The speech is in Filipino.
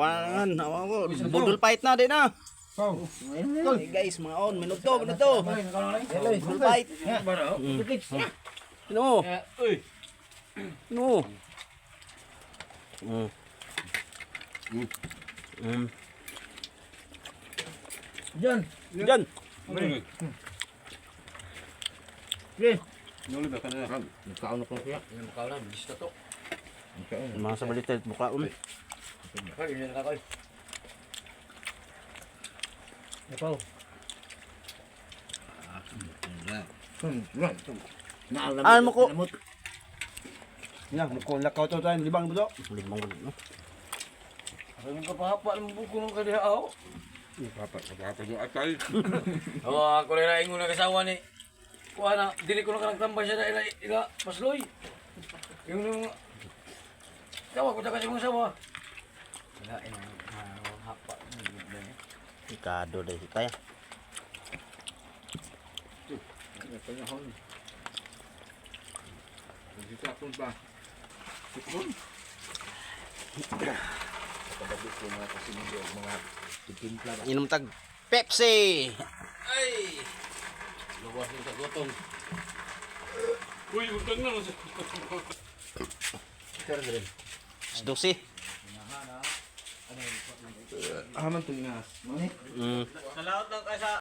Awan, budol fight na din ah. Hey guys, mga on, minuto. Budol fight. No. No. Diyan. Nagkaon ako siya. Mga sa balitit buka Naalam mo ko. Yan, mukhang lakaw to tayo, libang mo to. Limang ulit, no? Ano ka pahapa ng buko ng kadihaw? Papa yung atay. Ako rin na ingon na kasawa ni. Kuha na, dili ko na kanagtambay siya na ila pasloy. Yung nung... Sawa ko kasi mong sawa. Wala, hapa. Ikado deh kaya. Kapon ba? Inom tag Pepsi. Ay! Luwas yung kagutong. Uy, utang na. Sedusi. Aman to ingas. Mm. Salaot lang kayo sa...